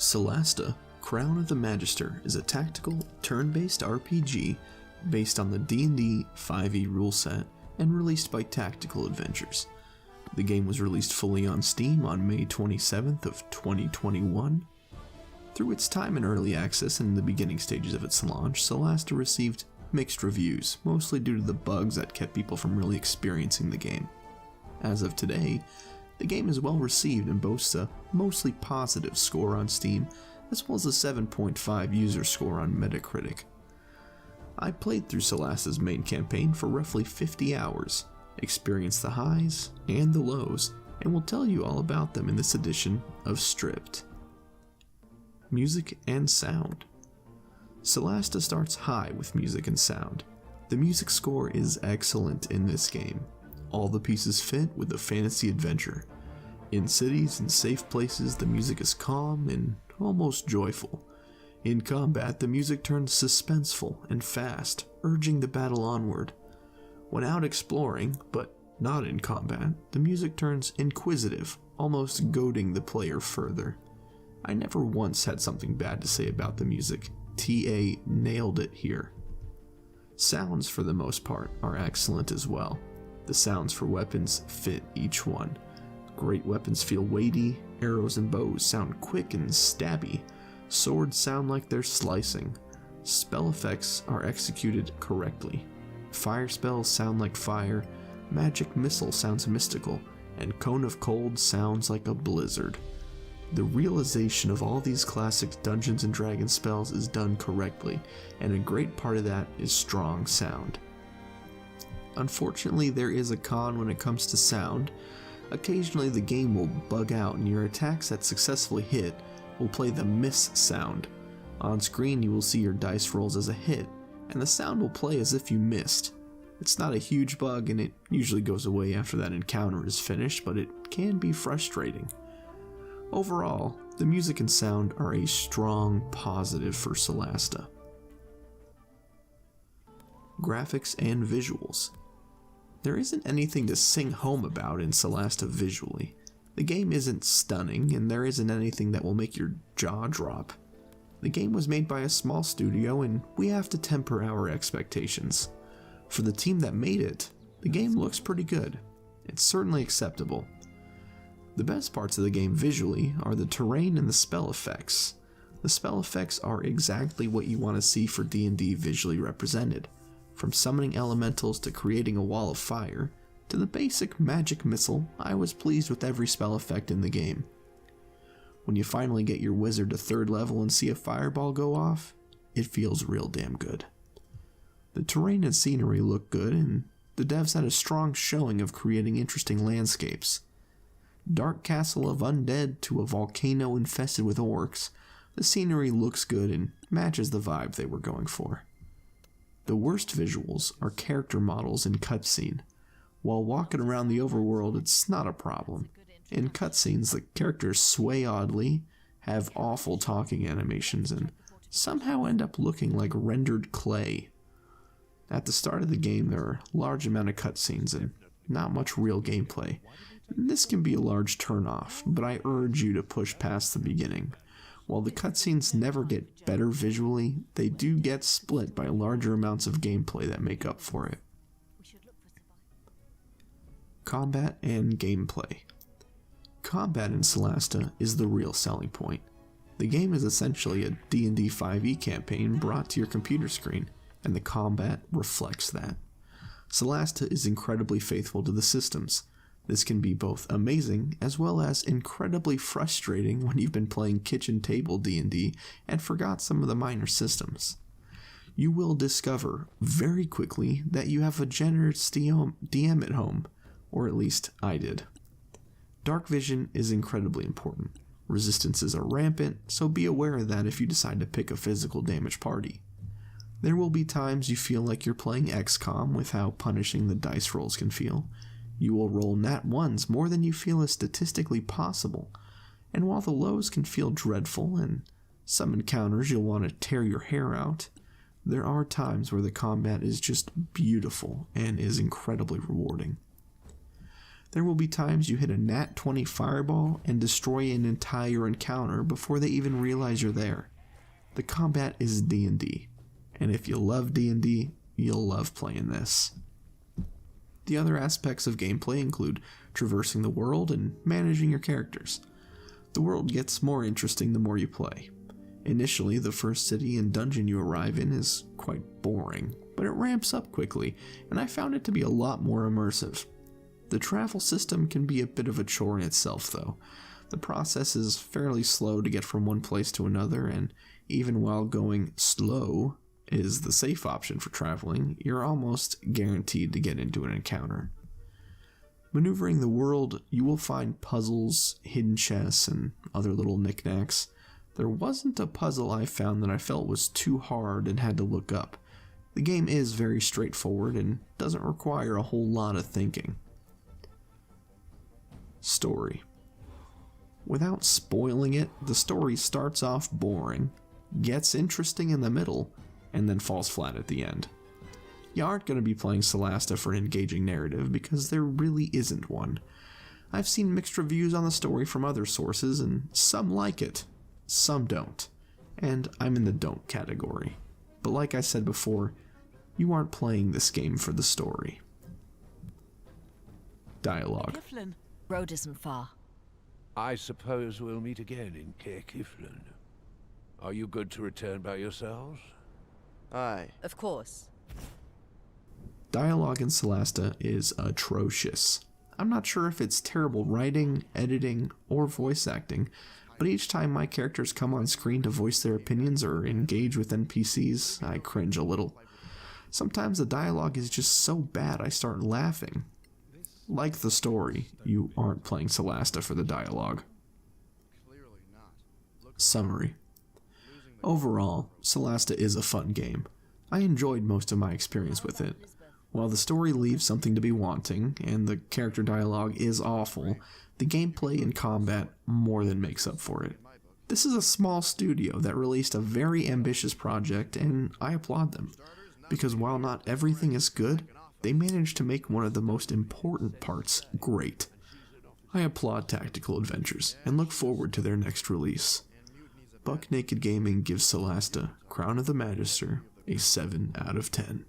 Solasta Crown of the Magister is a tactical, turn-based RPG based on the D&D 5e rule set and released by Tactical Adventures. The game was released fully on Steam on May 27th of 2021. Through its time in early access and in the beginning stages of its launch, Solasta received mixed reviews, mostly due to the bugs that kept people from really experiencing the game. As of today, the game is well received and boasts a mostly positive score on Steam, as well as a 7.5 user score on Metacritic. I played through Solasta's main campaign for roughly 50 hours, experienced the highs and the lows, and will tell you all about them in this edition of Stripped. Music and sound. Solasta starts high with music and sound. The music score is excellent in this game. All the pieces fit with the fantasy adventure. In cities and safe places, the music is calm and almost joyful. In combat, the music turns suspenseful and fast, urging the battle onward. When out exploring, but not in combat, the music turns inquisitive, almost goading the player further. I never once had something bad to say about the music. TA nailed it here. Sounds, for the most part, are excellent as well. The sounds for weapons fit each one. Great weapons feel weighty, arrows and bows sound quick and stabby, swords sound like they're slicing, spell effects are executed correctly, fire spells sound like fire, magic missile sounds mystical, and cone of cold sounds like a blizzard. The realization of all these classic Dungeons & Dragons spells is done correctly, and a great part of that is strong sound. Unfortunately, there is a con when it comes to sound. Occasionally the game will bug out and your attacks that successfully hit will play the miss sound. On screen you will see your dice rolls as a hit, and the sound will play as if you missed. It's not a huge bug and it usually goes away after that encounter is finished, but it can be frustrating. Overall, the music and sound are a strong positive for Solasta. Graphics and visuals. There isn't anything to sing home about in Solasta visually. The game isn't stunning, and there isn't anything that will make your jaw drop. The game was made by a small studio, and we have to temper our expectations. For the team that made it, the game looks pretty good. It's certainly acceptable. The best parts of the game visually are the terrain and the spell effects. The spell effects are exactly what you want to see for D&D visually represented. From summoning elementals to creating a wall of fire, to the basic magic missile, I was pleased with every spell effect in the game. When you finally get your wizard to 3rd level and see a fireball go off, it feels real damn good. The terrain and scenery look good, and the devs had a strong showing of creating interesting landscapes. Dark castle of undead to a volcano infested with orcs, the scenery looks good and matches the vibe they were going for. The worst visuals are character models in cutscene. While walking around the overworld, it's not a problem. In cutscenes, the characters sway oddly, have awful talking animations, and somehow end up looking like rendered clay. At the start of the game, there are a large amount of cutscenes and not much real gameplay. This can be a large turnoff, but I urge you to push past the beginning. While the cutscenes never get better visually, they do get split by larger amounts of gameplay that make up for it. Combat and gameplay. Combat in Solasta is the real selling point. The game is essentially a D&D 5e campaign brought to your computer screen, and the combat reflects that. Solasta is incredibly faithful to the systems. This can be both amazing as well as incredibly frustrating when you've been playing kitchen table D&D and forgot some of the minor systems. You will discover very quickly that you have a generous DM at home, or at least I did. Dark vision is incredibly important. Resistances are rampant, so be aware of that if you decide to pick a physical damage party. There will be times you feel like you're playing XCOM with how punishing the dice rolls can feel. You will roll nat 1s more than you feel is statistically possible, and while the lows can feel dreadful and some encounters you'll want to tear your hair out, there are times where the combat is just beautiful and is incredibly rewarding. There will be times you hit a nat 20 fireball and destroy an entire encounter before they even realize you're there. The combat is D&D, and if you love D&D, you'll love playing this. The other aspects of gameplay include traversing the world and managing your characters. The world gets more interesting the more you play. Initially, the first city and dungeon you arrive in is quite boring, but it ramps up quickly, and I found it to be a lot more immersive. The travel system can be a bit of a chore in itself, though. The process is fairly slow to get from one place to another, and even while going slow is the safe option for traveling, you're almost guaranteed to get into an encounter. Maneuvering the world, you will find puzzles, hidden chests, and other little knickknacks. There wasn't a puzzle I found that I felt was too hard and had to look up. The game is very straightforward and doesn't require a whole lot of thinking. Story. Without spoiling it, the story starts off boring, gets interesting in the middle, and then falls flat at the end. You aren't going to be playing Solasta for an engaging narrative because there really isn't one. I've seen mixed reviews on the story from other sources, and some like it, some don't, and I'm in the don't category. But like I said before, you aren't playing this game for the story. Dialogue. Kiflin. Road isn't far. I suppose we'll meet again in Caer Kiflin. Are you good to return by yourselves? Aye. Of course. Dialogue in Solasta is atrocious. I'm not sure if it's terrible writing, editing, or voice acting, but each time my characters come on screen to voice their opinions or engage with NPCs, I cringe a little. Sometimes the dialogue is just so bad I start laughing. Like the story, you aren't playing Solasta for the dialogue. Summary. Overall, Solasta is a fun game. I enjoyed most of my experience with it. While the story leaves something to be wanting, and the character dialogue is awful, the gameplay and combat more than makes up for it. This is a small studio that released a very ambitious project, and I applaud them. Because while not everything is good, they managed to make one of the most important parts great. I applaud Tactical Adventures, and look forward to their next release. Buck Naked Gaming gives Solasta Crown of the Magister a 7 out of 10.